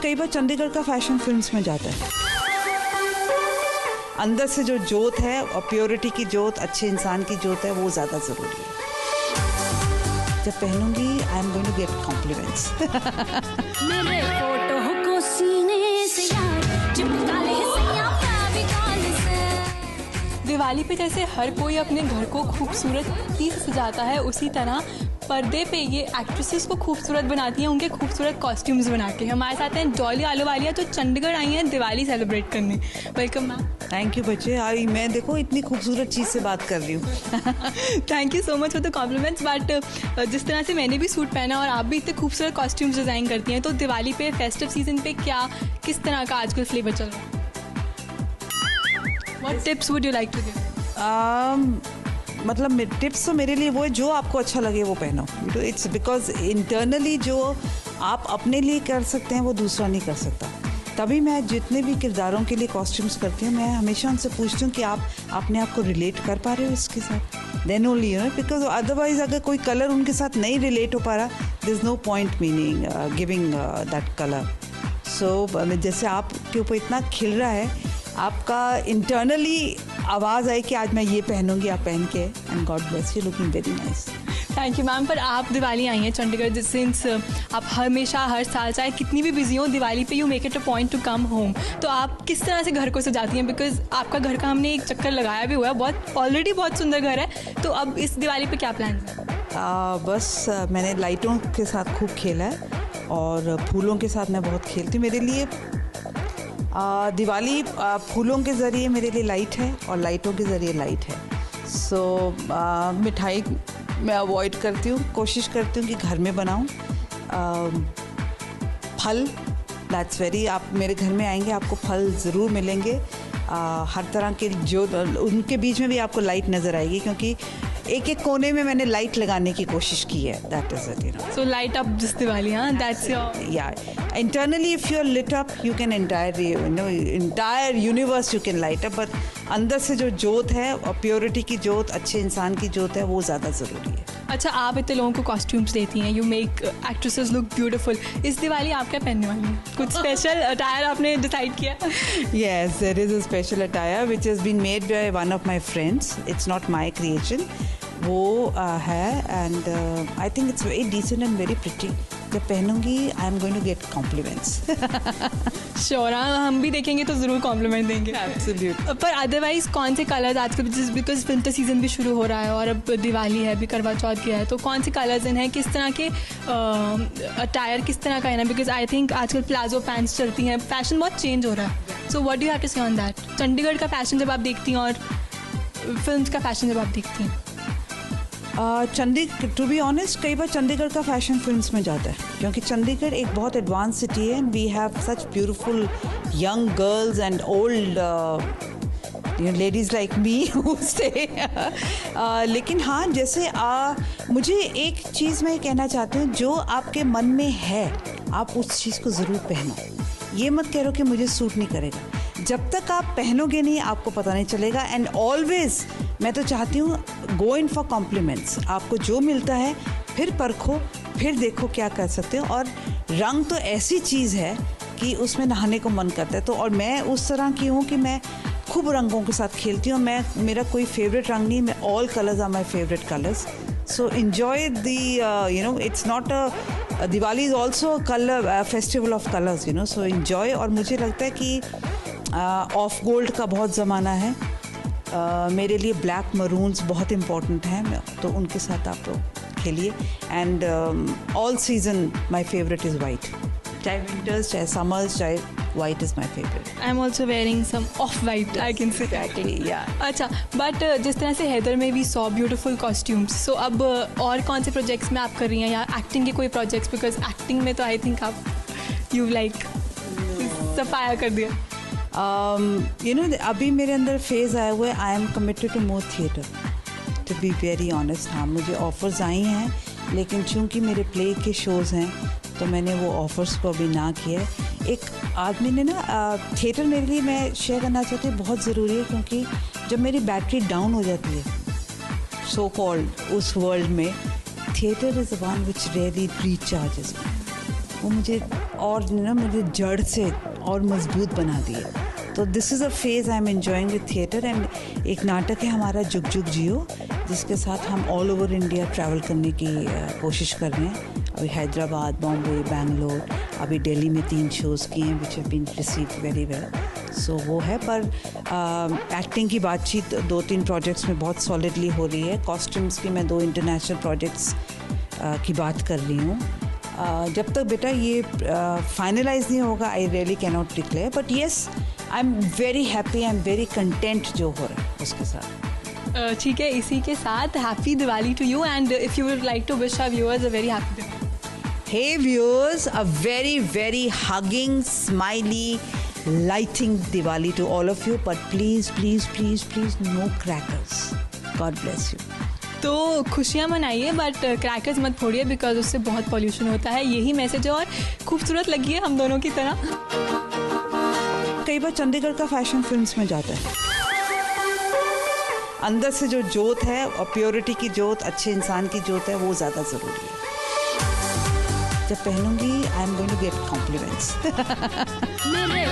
कई बार चंडीगढ़ का fashion films में जाता है। अंदर से जो जोत है और प्योरिटी की जोत, अच्छे इंसान की जोत है, वो ज़्यादा ज़रूरी है। जब पहनूंगी I am going to get compliments. मेरे फोटो को सीने से यार चिपका ले सैया फेविकॉल से। दिवाली पे जैसे हर कोई अपने घर को खूबसूरती से सजाता है, उसी तरह पर्दे पे ये एक्ट्रेसेस को खूबसूरत बनाती हैं उनके खूबसूरत कॉस्ट्यूम्स बना के। हमारे साथ हैं डॉली आलूवालिया, जो चंडीगढ़ आई हैं दिवाली सेलिब्रेट करने। Welcome ma'am. थैंक यू बच्चे। आई मैं देखो इतनी खूबसूरत चीज़ से बात कर रही हूँ। Thank you so much for the compliments. But जिस तरह से मैंने भी सूट पहना और आप भी इतने खूबसूरत कॉस्ट्यूम्स डिज़ाइन करती हैं, तो दिवाली पे फेस्टिव सीजन पे किस तरह का आजकल फ्लेवर चल रहा है? What tips would you like to give? मतलब टिप्स तो मेरे लिए वो है जो आपको अच्छा लगे वो पहनो। इट्स बिकॉज इंटरनली जो आप अपने लिए कर सकते हैं वो दूसरा नहीं कर सकता। तभी मैं जितने भी किरदारों के लिए कॉस्ट्यूम्स करती हूँ, मैं हमेशा उनसे पूछती हूँ कि आप अपने आप को रिलेट कर पा रहे हो इसके साथ। Then only you know, because otherwise अगर कोई कलर उनके साथ नहीं रिलेट हो पा रहा, there is no point meaning giving that colour. So जैसे आपके ऊपर इतना खिल रहा है, आपका इंटरनली आवाज़ आए कि आज मैं ये पहनूंगी, आप पहन के, and God bless you, looking very nice. Thank you ma'am. पर आप दिवाली आई हैं चंडीगढ़, सिंस आप हमेशा हर साल चाहे कितनी भी बिजी हो, दिवाली पे you make it a point to come home. तो आप किस तरह से घर को सजाती हैं? बिकॉज आपका घर का हमने एक चक्कर लगाया भी हुआ है, बहुत ऑलरेडी बहुत सुंदर घर है। तो अब इस दिवाली पे क्या प्लान है? बस मैंने लाइटों के साथ खूब खेला है और फूलों के साथ मैं बहुत खेलती हूँ। मेरे लिए दिवाली फूलों के ज़रिए मेरे लिए लाइट है और लाइटों के ज़रिए लाइट है। सो मिठाई मैं अवॉइड करती हूँ, कोशिश करती हूँ कि घर में बनाऊँ। फल, दैट्स वेरी, आप मेरे घर में आएंगे आपको फल ज़रूर मिलेंगे। हर तरह के जो उनके बीच में भी आपको लाइट नज़र आएगी, क्योंकि एक एक कोने में मैंने लाइट लगाने की कोशिश की है। That is it, you know. So light up this Diwali, हाँ, दैट्स योर। या internally if you are lit up, you can entire universe you can light up, but अंदर से जो जोत है और प्योरिटी की जोत, अच्छे इंसान की जोत है, वो ज़्यादा ज़रूरी है। अच्छा, आप इतने लोगों को कॉस्ट्यूम्स देती हैं, you make actresses look beautiful. इस दिवाली आप क्या पहनने वाली हैं? कुछ स्पेशल अटायर आपने डिसाइड किया? Yes, there is a special attire which has been made by one of my friends. It's not my creation. वो है and I think it's very decent and very pretty. जब पहनूंगी I am going to get compliments. Sure, हम भी देखेंगे तो ज़रूर complement देंगे। Absolutely. पर अदरवाइज कौन से कलर्स आजकल, बिकॉज विंटर सीजन भी शुरू हो रहा है और अब दिवाली है, अभी करवा चौथ गया है, तो कौन से कलर्स इन हैं, किस तरह के अटायर किस तरह का है ना? बिकॉज आई थिंक आजकल प्लाजो पैंट्स चलती हैं, फैशन बहुत चेंज हो रहा है। So what do you have to say on that? Chandigarh का फैशन जब आप देखती हैं और फिल्म का फैशन जब आप देखती हैं? टू बी ऑनेस्ट, कई बार चंडीगढ़ का फैशन फिल्म्स में जाता है, क्योंकि चंडीगढ़ एक बहुत एडवांस सिटी है and we have such beautiful young girls and old ladies like me who stay. लेकिन हाँ, जैसे मुझे एक चीज़ मैं कहना चाहती हूँ, जो आपके मन में है आप उस चीज़ को ज़रूर पहनो। ये मत कह रो कि मुझे सूट नहीं करेगा। जब तक आप पहनोगे नहीं आपको पता नहीं चलेगा। एंड ऑलवेज मैं तो चाहती हूँ गो इन फॉर कॉम्प्लीमेंट्स। आपको जो मिलता है फिर परखो, फिर देखो क्या कर सकते हो। और रंग तो ऐसी चीज़ है कि उसमें नहाने को मन करता है। तो और मैं उस तरह की हूँ कि मैं खूब रंगों के साथ खेलती हूँ। मेरा कोई फेवरेट रंग नहीं, मैं all colours are my favourite colours. So enjoy the it's not a Diwali is also a color festival of colors, so enjoy। और मुझे लगता है कि ऑफ गोल्ड का बहुत ज़माना है। मेरे लिए ब्लैक मरून्स बहुत इम्पॉर्टेंट हैं, तो उनके साथ आप लोग खेलिए। And all season my favourite is white, चाहे विंटर्स चाहे समर्स, चाहे white is my favorite. I'm also wearing some off-white, I can say. Exactly, yeah. अच्छा, but जिस तरह से हैदर में भी saw beautiful costumes, so अब और कौन से प्रोजेक्ट्स में आप कर रही हैं या एक्टिंग के कोई प्रोजेक्ट्स? बिकॉज एक्टिंग में तो आई थिंक आप यू लाइक सफाया कर दिया। अभी मेरे अंदर फेज़ आया हुआ है, I am committed to more theatre, to be very honest. हाँ, मुझे ऑफ़र्स आई हैं, लेकिन चूँकि मेरे प्ले के शोज़ हैं तो मैंने वो ऑफ़र्स को अभी ना किया है। एक आदमी ने ना थिएटर मेरे लिए, मैं शेयर करना चाहती हूँ, बहुत ज़रूरी है, क्योंकि जब मेरी बैटरी डाउन हो जाती है सो कॉल्ड उस वर्ल्ड में, theatre is the one which really recharges. वो मुझे और ना मेरे जड़ से और मजबूत बना दिए. तो this is a phase I am enjoying with theatre. And एक नाटक है हमारा जुग जुग जियो, जिसके साथ हम ऑल ओवर इंडिया ट्रैवल करने की कोशिश कर रहे हैं. अभी हैदराबाद, बॉम्बे, बैंगलोर, अभी दिल्ली में 3 शोज़ किए हैं which have been received very well. So वो है. पर एक्टिंग की बातचीत 2-3 प्रोजेक्ट्स में बहुत सॉलिडली हो रही है. कॉस्ट्यूम्स की मैं 2 इंटरनेशनल प्रोजेक्ट्स की बात कर रही हूँ. जब तक बेटा ये फाइनलाइज नहीं होगा I really can not declare. But yes, I am very happy, I am very content जो हो रहा है उसके साथ. ठीक है, इसी के साथ happy Diwali to you and if you would like to wish our viewers a very happy Diwali. Hey viewers, a very very hugging, smiley, lighting Diwali to all of you. But please, please, please, please, no crackers. God bless you. तो खुशियाँ मनाइए but crackers मत फोड़िए because उससे बहुत pollution होता है. यही message है और खूबसूरत लगी है हम दोनों की तरह. कई बार चंडीगढ़ का फैशन फिल्म्स में जाता है. अंदर से जो जोत है और प्योरिटी की जोत, अच्छे इंसान की जोत है, वो ज़्यादा ज़रूरी है. जब पहनूंगी I am going to get compliments. मेरे